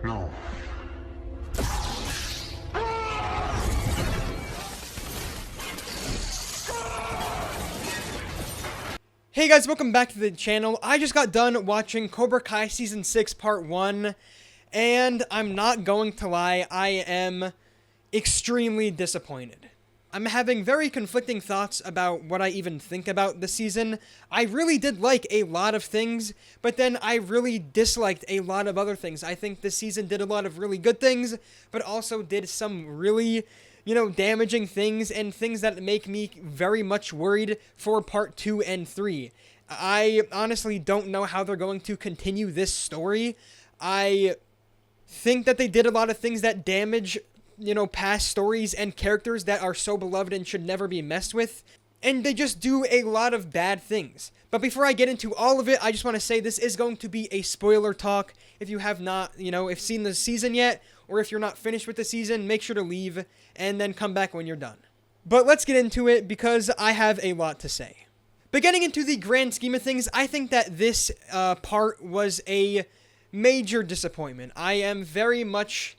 No. Hey guys, welcome back to the channel. I just got done watching Cobra Kai Season 6 Part 1, and I'm not going to lie, I am extremely disappointed. I'm having very conflicting thoughts about what I even think about the season. I really did like a lot of things, but then I really disliked a lot of other things. I think this season did a lot of really good things, but also did some really damaging things and things that make me very much worried for part 2 and 3. I honestly don't know how they're going to continue this story. I think that they did a lot of things that damage, past stories and characters that are so beloved and should never be messed with. And they just do a lot of bad things. But before I get into all of it, I just want to say this is going to be a spoiler talk. If you have not, if seen the season yet, or if you're not finished with the season, make sure to leave and then come back when you're done. But let's get into it because I have a lot to say. But getting into the grand scheme of things, I think that this part was a major disappointment. I am very much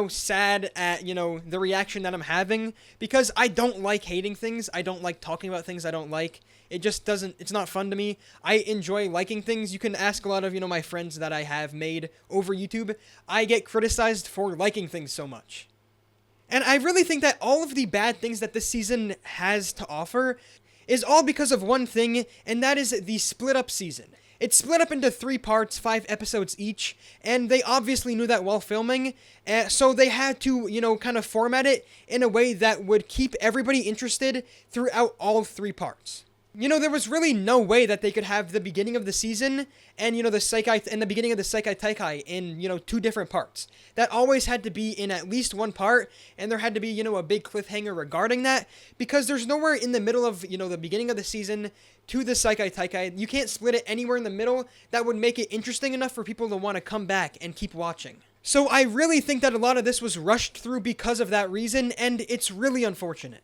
sad at, the reaction that I'm having because I don't like hating things. I don't like talking about things I don't like. It just doesn't, it's not fun to me. I enjoy liking things. You can ask a lot of, my friends that I have made over YouTube. I get criticized for liking things so much. And I really think that all of the bad things that this season has to offer is all because of one thing, and that is the split up season. It's split up into 3 parts, 5 episodes each, and they obviously knew that while filming, so they had to, kind of format it in a way that would keep everybody interested throughout all 3 parts. There was really no way that they could have the beginning of the season and, the Seikai and the beginning of the Seikai Taikai in, 2 different parts. That always had to be in at least one part, and there had to be, a big cliffhanger regarding that, because there's nowhere in the middle of, the beginning of the season to the Seikai Taikai. You can't split it anywhere in the middle that would make it interesting enough for people to want to come back and keep watching. So I really think that a lot of this was rushed through because of that reason, and it's really unfortunate.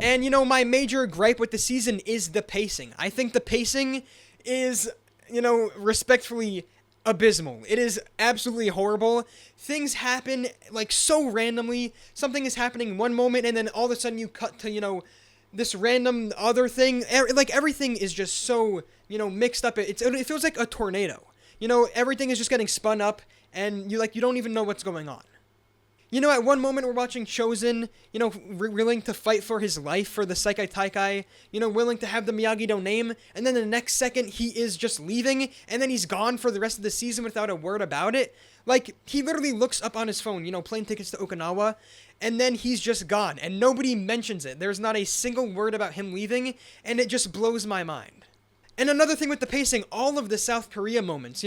And, my major gripe with the season is the pacing. I think the pacing is, respectfully abysmal. It is absolutely horrible. Things happen, so randomly. Something is happening one moment, and then all of a sudden you cut to, this random other thing. Everything is just so, mixed up. It feels like a tornado. Everything is just getting spun up, and you don't even know what's going on. At one moment we're watching Chosen, willing to fight for his life for the Seikai Taikai, willing to have the Miyagi Do name, and then the next second he is just leaving, and then he's gone for the rest of the season without a word about it. He literally looks up on his phone, plane tickets to Okinawa, and then he's just gone, and nobody mentions it. There's not a single word about him leaving, and it just blows my mind. And another thing with the pacing, all of the South Korea moments,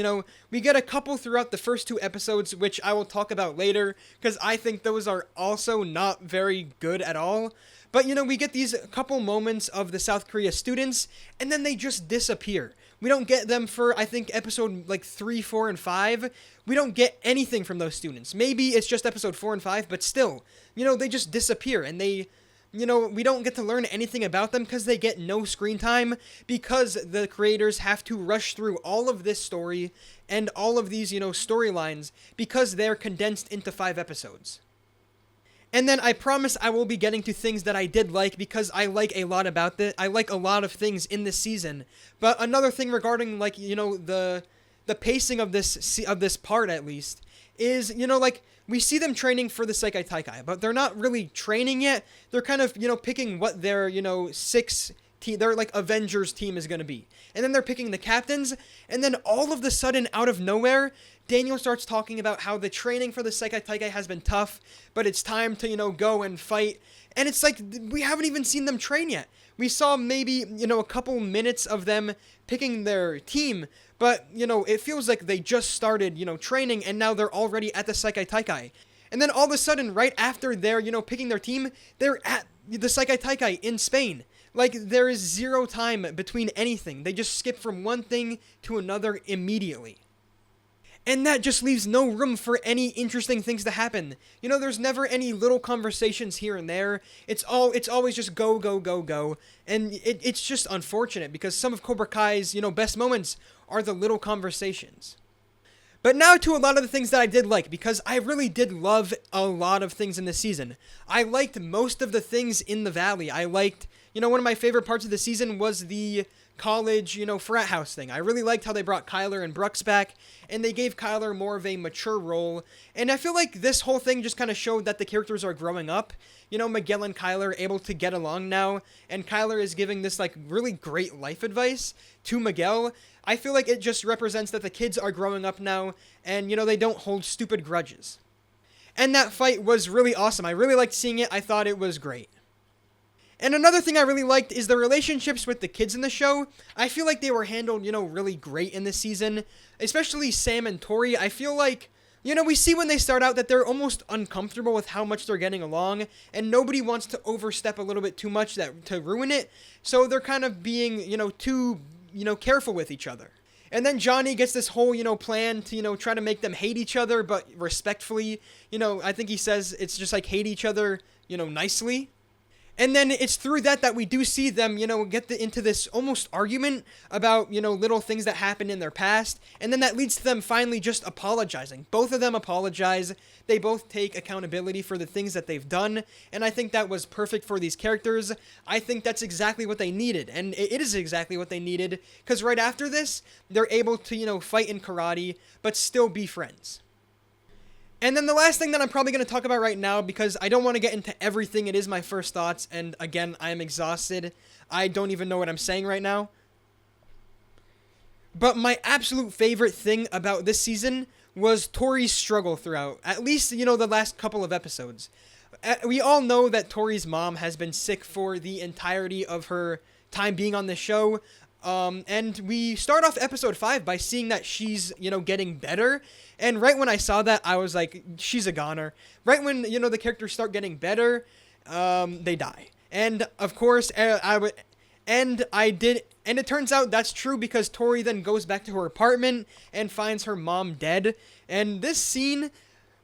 we get a couple throughout the first 2 episodes, which I will talk about later, because I think those are also not very good at all. But, we get these couple moments of the South Korea students, and then they just disappear. We don't get them for, I think, episode 3, 4, and 5. We don't get anything from those students. Maybe it's just episode 4 and 5, but still, they just disappear, and they... we don't get to learn anything about them because they get no screen time because the creators have to rush through all of this story and all of these, storylines because they're condensed into 5 episodes. And then I promise I will be getting to things that I did like because I like a lot about this. I like a lot of things in this season. But another thing regarding the pacing of this part at least is, we see them training for the Seikai Taikai, but they're not really training yet. They're kind of, picking what their, 6 team, their, Avengers team is going to be. And then they're picking the captains, and then all of the sudden, out of nowhere, Daniel starts talking about how the training for the Seikai Taikai has been tough, but it's time to, go and fight. And it's we haven't even seen them train yet. We saw maybe, a couple minutes of them picking their team, but, it feels like they just started, training, and now they're already at the Seikai Taikai. And then all of a sudden, right after they're, picking their team, they're at the Seikai Taikai in Spain. There is 0 time between anything. They just skip from one thing to another immediately. And that just leaves no room for any interesting things to happen. There's never any little conversations here and there. It's always just go, go, go, go. And it's just unfortunate because some of Cobra Kai's, best moments are the little conversations. But now to a lot of the things that I did like, because I really did love a lot of things in this season. I liked most of the things in the Valley. I liked, one of my favorite parts of the season was the college, frat house thing. I really liked how they brought Kyler and Brooks back, and they gave Kyler more of a mature role. And I feel like this whole thing just kind of showed that the characters are growing up. Miguel and Kyler are able to get along now, and Kyler is giving this, really great life advice to Miguel. I feel like it just represents that the kids are growing up now, and, they don't hold stupid grudges. And that fight was really awesome. I really liked seeing it. I thought it was great. And another thing I really liked is the relationships with the kids in the show. I feel like they were handled, really great in this season. Especially Sam and Tori. I feel like, we see when they start out that they're almost uncomfortable with how much they're getting along. And nobody wants to overstep a little bit too much to ruin it. So they're kind of being, too, careful with each other. And then Johnny gets this whole, plan to, try to make them hate each other, but respectfully. I think he says it's just like hate each other, nicely. And then it's through that we do see them, get into this almost argument about, little things that happened in their past. And then that leads to them finally just apologizing. Both of them apologize. They both take accountability for the things that they've done. And I think that was perfect for these characters. I think that's exactly what they needed. And it is exactly what they needed. Because right after this, they're able to, fight in karate, but still be friends. And then the last thing that I'm probably going to talk about right now, because I don't want to get into everything, it is my first thoughts, and again, I am exhausted. I don't even know what I'm saying right now. But my absolute favorite thing about this season was Tori's struggle throughout, at least, the last couple of episodes. We all know that Tori's mom has been sick for the entirety of her time being on the show. And we start off episode 5 by seeing that she's, getting better. And right when I saw that, I was like, she's a goner. Right when, the characters start getting better, they die. And of course, and it turns out that's true because Tori then goes back to her apartment and finds her mom dead. And this scene,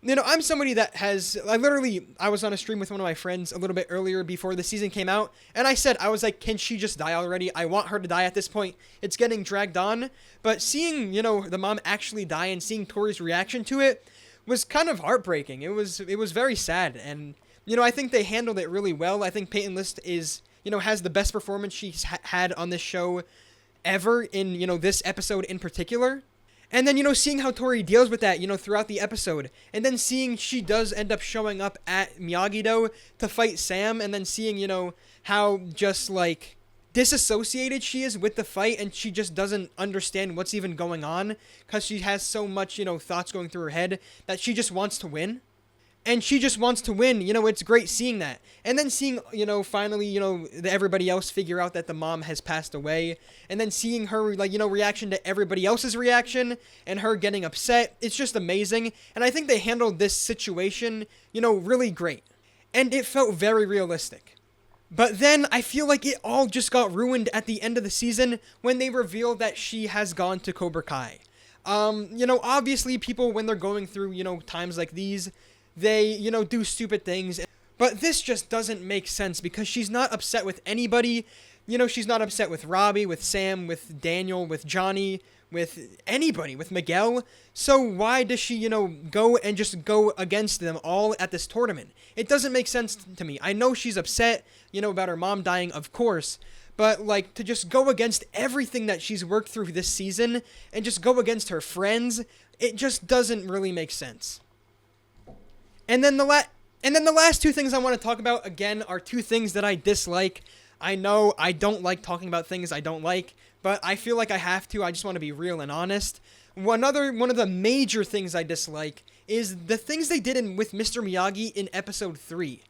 I'm somebody that I was on a stream with one of my friends a little bit earlier before the season came out, and I was like, can she just die already? I want her to die at this point. It's getting dragged on, but seeing, the mom actually die and seeing Tori's reaction to it was kind of heartbreaking. It was very sad, and, I think they handled it really well. I think Peyton List is, has the best performance she's had on this show ever in, this episode in particular. And then, seeing how Tori deals with that, throughout the episode. And then seeing she does end up showing up at Miyagi-Do to fight Sam. And then seeing, how just, disassociated she is with the fight. And she just doesn't understand what's even going on. Because she has so much, thoughts going through her head that she just wants to win. And she just wants to win. It's great seeing that. And then seeing, finally, everybody else figure out that the mom has passed away. And then seeing her, reaction to everybody else's reaction and her getting upset. It's just amazing. And I think they handled this situation, really great. And it felt very realistic. But then I feel like it all just got ruined at the end of the season when they revealed that she has gone to Cobra Kai. Obviously people, when they're going through, times like these, they, do stupid things. But this just doesn't make sense because she's not upset with anybody. She's not upset with Robbie, with Sam, with Daniel, with Johnny, with anybody, with Miguel. So why does she, go and just go against them all at this tournament? It doesn't make sense to me. I know she's upset, about her mom dying, of course. But, to just go against everything that she's worked through this season and just go against her friends, it just doesn't really make sense. And then the last two things I want to talk about, again, are two things that I dislike. I know I don't like talking about things I don't like, but I feel like I have to. I just want to be real and honest. One of the major things I dislike is the things they did with Mr. Miyagi in episode 3.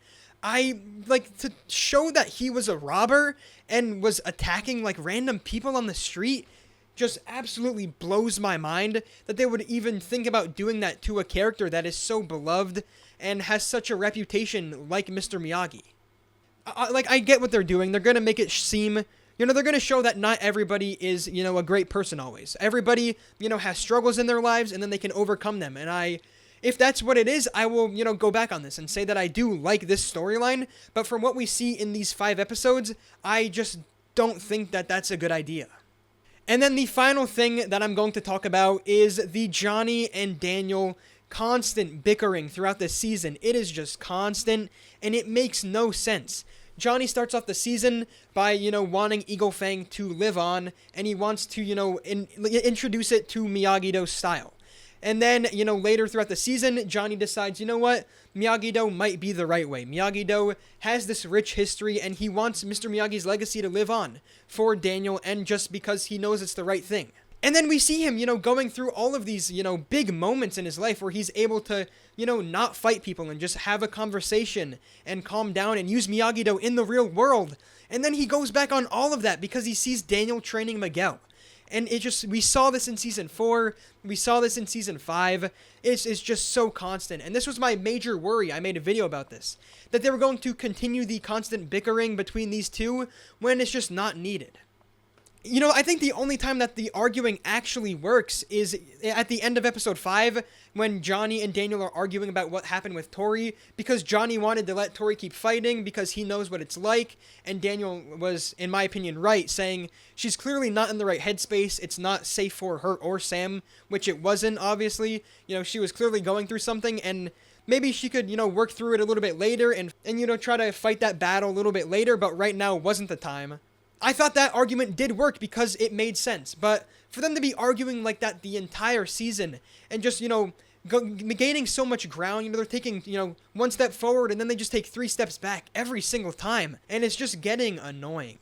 To show that he was a robber and was attacking, random people on the street just absolutely blows my mind that they would even think about doing that to a character that is so beloved and has such a reputation like Mr. Miyagi. I get what they're doing. They're going to make it seem, they're going to show that not everybody is, a great person always. Everybody, has struggles in their lives and then they can overcome them. And if that's what it is, I will, go back on this and say that I do like this storyline. But from what we see in these 5 episodes, I just don't think that that's a good idea. And then the final thing that I'm going to talk about is the Johnny and Daniel constant bickering throughout the season. It is just constant, and it makes no sense. Johnny starts off the season by, wanting Eagle Fang to live on, and he wants to, introduce it to Miyagi-Do's style. And then, later throughout the season, Johnny decides, you know what, Miyagi-Do might be the right way. Miyagi-Do has this rich history, and he wants Mr. Miyagi's legacy to live on for Daniel, and just because he knows it's the right thing. And then we see him, going through all of these, big moments in his life where he's able to, not fight people and just have a conversation and calm down and use Miyagi-Do in the real world. And then he goes back on all of that because he sees Daniel training Miguel. And we saw this in season 4, we saw this in season 5, it's just so constant. And this was my major worry, I made a video about this, that they were going to continue the constant bickering between these two when it's just not needed. I think the only time that the arguing actually works is at the end of episode 5, when Johnny and Daniel are arguing about what happened with Tori, because Johnny wanted to let Tori keep fighting because he knows what it's like, and Daniel was, in my opinion, right, saying she's clearly not in the right headspace, it's not safe for her or Sam, which it wasn't, obviously. She was clearly going through something, and maybe she could, work through it a little bit later and try to fight that battle a little bit later, but right now wasn't the time. I thought that argument did work because it made sense, but for them to be arguing like that the entire season and just, gaining so much ground, they're taking, one step forward and then they just take 3 steps back every single time, and it's just getting annoying.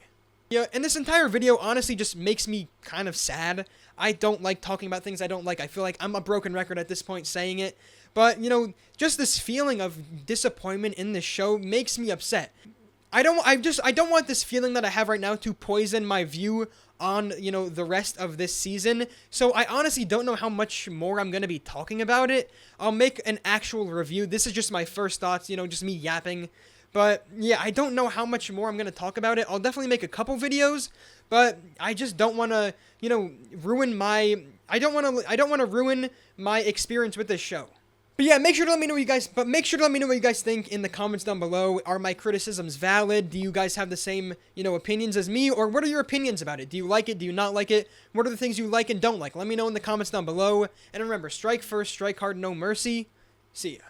Yeah, and this entire video honestly just makes me kind of sad. I don't like talking about things I don't like. I feel like I'm a broken record at this point saying it, but, just this feeling of disappointment in this show makes me upset. I don't want this feeling that I have right now to poison my view on, the rest of this season. So I honestly don't know how much more I'm going to be talking about it. I'll make an actual review. This is just my first thoughts, just me yapping. But yeah, I don't know how much more I'm going to talk about it. I'll definitely make a couple videos, but I just don't want to, ruin my experience with this show. But yeah, make sure to let me know what you guys think in the comments down below. Are my criticisms valid? Do you guys have the same, opinions as me? Or what are your opinions about it? Do you like it? Do you not like it? What are the things you like and don't like? Let me know in the comments down below. And remember, strike first, strike hard, no mercy. See ya.